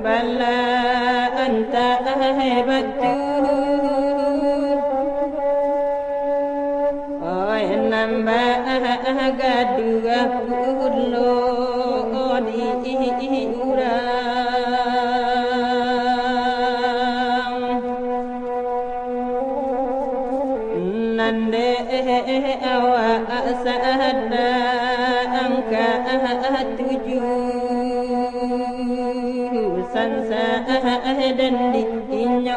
bala anta ahibatu oi namba gaduga pullo di urang nande awa asada angka tujuh sansa dan di inyo